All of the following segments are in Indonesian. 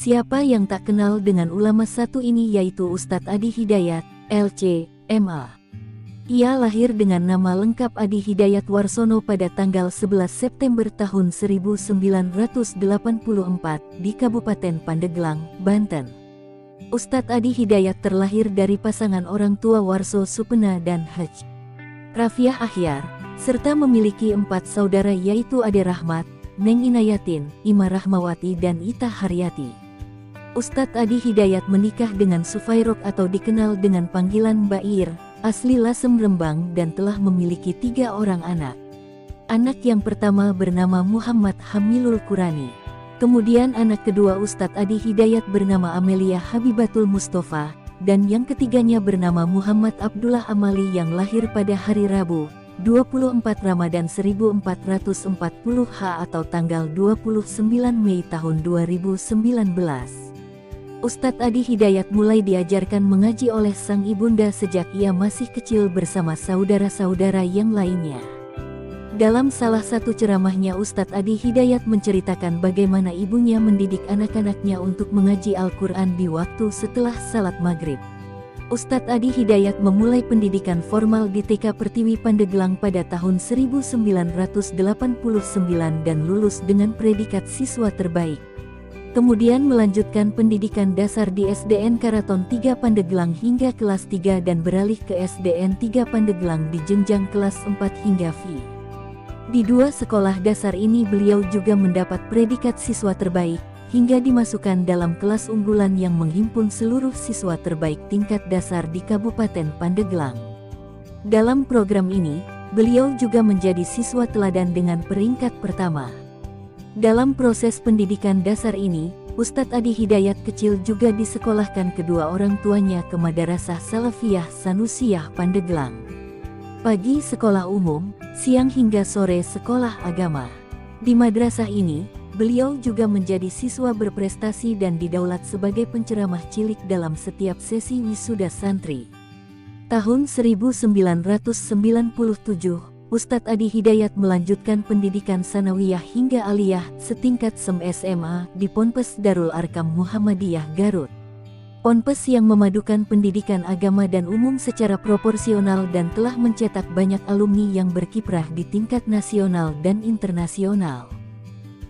Siapa yang tak kenal dengan ulama satu ini, yaitu Ustadz Adi Hidayat, LC, MA. Ia lahir dengan nama lengkap Adi Hidayat Warsono pada tanggal 11 September tahun 1984 di Kabupaten Pandeglang, Banten. Ustadz Adi Hidayat terlahir dari pasangan orang tua Warso Supena dan Haj. Rafiah Ahyar, serta memiliki 4 saudara, yaitu Ade Rahmat, Neng Inayatin, Ima Rahmawati dan Ita Haryati. Ustadz Adi Hidayat menikah dengan Sufairok atau dikenal dengan panggilan Mbak Ir, asli Lasem Rembang, dan telah memiliki 3 orang anak. Anak yang pertama bernama Muhammad Hamilul Qurani. Kemudian anak kedua Ustadz Adi Hidayat bernama Amelia Habibatul Mustafa, dan yang ketiganya bernama Muhammad Abdullah Amali yang lahir pada hari Rabu, 24 Ramadan 1440 atau tanggal 29 Mei tahun 2019. Ustadz Adi Hidayat mulai diajarkan mengaji oleh sang ibunda sejak ia masih kecil bersama saudara-saudara yang lainnya. Dalam salah satu ceramahnya, Ustadz Adi Hidayat menceritakan bagaimana ibunya mendidik anak-anaknya untuk mengaji Al-Quran di waktu setelah salat maghrib. Ustadz Adi Hidayat memulai pendidikan formal di TK Pertiwi Pandeglang pada tahun 1989 dan lulus dengan predikat siswa terbaik. Kemudian melanjutkan pendidikan dasar di SDN Karaton 3 Pandeglang hingga kelas 3 dan beralih ke SDN 3 Pandeglang di jenjang kelas 4 hingga FI. Di 2 sekolah dasar ini beliau juga mendapat predikat siswa terbaik, hingga dimasukkan dalam kelas unggulan yang menghimpun seluruh siswa terbaik tingkat dasar di Kabupaten Pandeglang. Dalam program ini, beliau juga menjadi siswa teladan dengan peringkat pertama. Dalam proses pendidikan dasar ini, Ustadz Adi Hidayat kecil juga disekolahkan kedua orang tuanya ke Madarasah Salafiyah Sanusiyah Pandeglang. Pagi sekolah umum, siang hingga sore sekolah agama. Di madrasah ini, beliau juga menjadi siswa berprestasi dan didaulat sebagai penceramah cilik dalam setiap sesi wisuda santri. Tahun 1997, Ustadz Adi Hidayat melanjutkan pendidikan sanawiyah hingga aliyah setingkat SEM SMA di Ponpes Darul Arkam Muhammadiyah Garut. Ponpes yang memadukan pendidikan agama dan umum secara proporsional dan telah mencetak banyak alumni yang berkiprah di tingkat nasional dan internasional.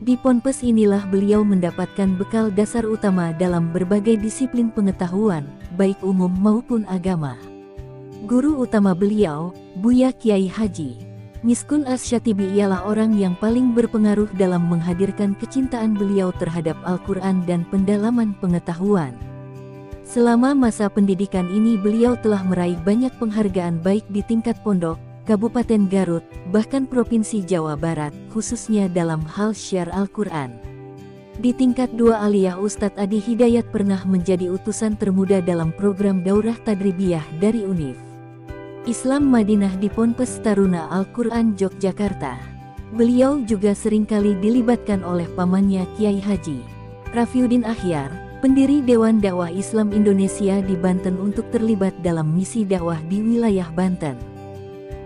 Di Ponpes inilah beliau mendapatkan bekal dasar utama dalam berbagai disiplin pengetahuan, baik umum maupun agama. Guru utama beliau, Buya Kiai Haji Miskun Asy-Syatibi, ialah orang yang paling berpengaruh dalam menghadirkan kecintaan beliau terhadap Al-Quran dan pendalaman pengetahuan. Selama masa pendidikan ini beliau telah meraih banyak penghargaan baik di tingkat pondok, Kabupaten Garut, bahkan Provinsi Jawa Barat, khususnya dalam hal syiar Al-Quran. Di tingkat 2 aliyah, Ustadz Adi Hidayat pernah menjadi utusan termuda dalam program Daurah Tadribiyah dari Univ Islam Madinah di Ponpes Taruna Al-Quran Yogyakarta. Beliau juga seringkali dilibatkan oleh pamannya Kiai Haji Rafiuddin Ahyar, pendiri Dewan Dakwah Islam Indonesia di Banten, untuk terlibat dalam misi dakwah di wilayah Banten.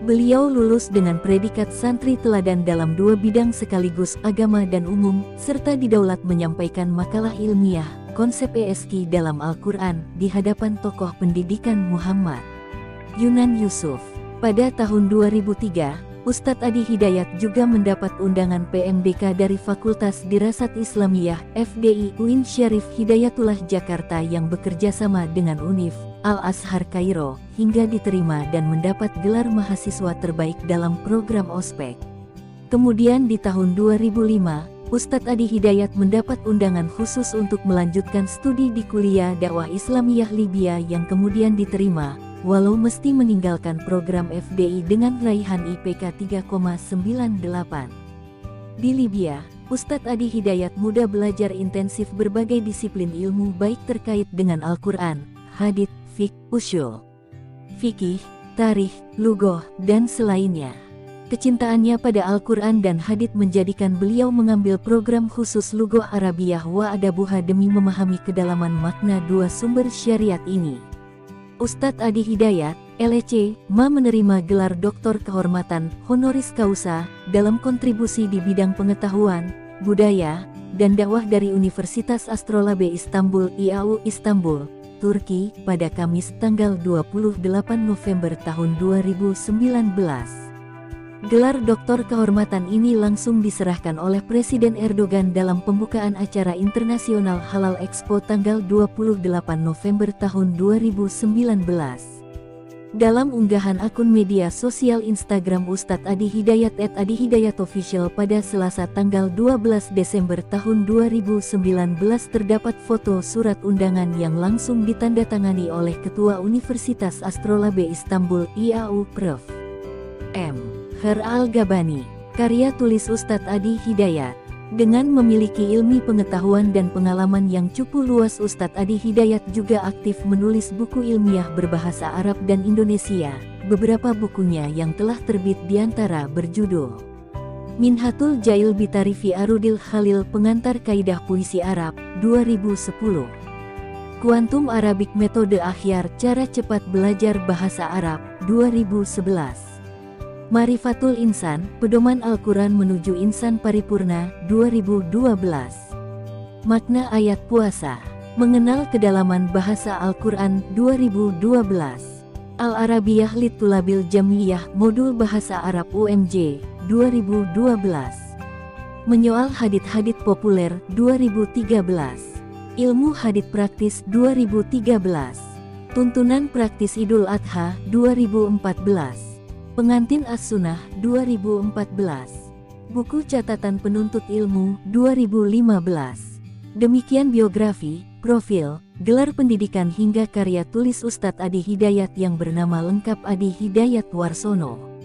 Beliau lulus dengan predikat santri teladan dalam 2 bidang sekaligus, agama dan umum, serta didaulat menyampaikan makalah ilmiah, konsep ESQ dalam Al-Quran, di hadapan tokoh pendidikan Muhammad Yunan Yusuf. Pada tahun 2003, Ustadz Adi Hidayat juga mendapat undangan PMDK dari Fakultas Dirasat Islamiyah FDI UIN Syarif Hidayatullah Jakarta yang bekerja sama dengan Univ Al-Azhar Kairo, hingga diterima dan mendapat gelar mahasiswa terbaik dalam program ospek. Kemudian di tahun 2005, Ustadz Adi Hidayat mendapat undangan khusus untuk melanjutkan studi di Kuliah Dakwah Islamiyah Libya yang kemudian diterima, walau mesti meninggalkan program FDI dengan raihan IPK 3,98. Di Libya, Ustadz Adi Hidayat muda belajar intensif berbagai disiplin ilmu baik terkait dengan Al-Quran, hadits, fiqh, usyul, fikih, tarikh, lughah, dan selainnya. Kecintaannya pada Al-Quran dan hadits menjadikan beliau mengambil program khusus Lughah Arabiyah wa Adabuha demi memahami kedalaman makna 2 sumber syariat ini. Ustadz Adi Hidayat, LC, menerima gelar Doktor Kehormatan Honoris Causa dalam kontribusi di bidang pengetahuan, budaya, dan Dakwah dari Universitas Astrolabe Istanbul IAU Istanbul, Turki, pada Kamis tanggal 28 November tahun 2019. Gelar doktor kehormatan ini langsung diserahkan oleh Presiden Erdogan dalam pembukaan acara internasional Halal Expo tanggal 28 November tahun 2019. Dalam unggahan akun media sosial Instagram Ustadz Adi Hidayat @adihidayatofficial pada Selasa tanggal 12 Desember tahun 2019 terdapat foto surat undangan yang langsung ditandatangani oleh Ketua Universitas Astrolabe Istanbul IAU Prof. M. Her Al-Gabani, karya tulis Ustadz Adi Hidayat. Dengan memiliki ilmu pengetahuan dan pengalaman yang cukup luas, Ustadz Adi Hidayat juga aktif menulis buku ilmiah berbahasa Arab dan Indonesia. Beberapa bukunya yang telah terbit diantara berjudul Minhatul Jail Bitarifi Arudil Khalil, Pengantar Kaidah Puisi Arab, 2010. Kuantum Arabic Metode Akhyar, Cara Cepat Belajar Bahasa Arab, 2011. Marifatul Insan, Pedoman Al-Quran Menuju Insan Paripurna, 2012. Makna Ayat Puasa, Mengenal Kedalaman Bahasa Al-Quran, 2012. Al-Arabiyah Litulabil Jamiyah, Modul Bahasa Arab UMJ, 2012. Menyoal Hadits-Hadits Populer, 2013. Ilmu Hadits Praktis, 2013. Tuntunan Praktis Idul Adha, 2014. Pengantin As-Sunnah, 2014. Buku Catatan Penuntut Ilmu, 2015. Demikian biografi, profil, gelar pendidikan hingga karya tulis Ustadz Adi Hidayat yang bernama lengkap Adi Hidayat Warsono.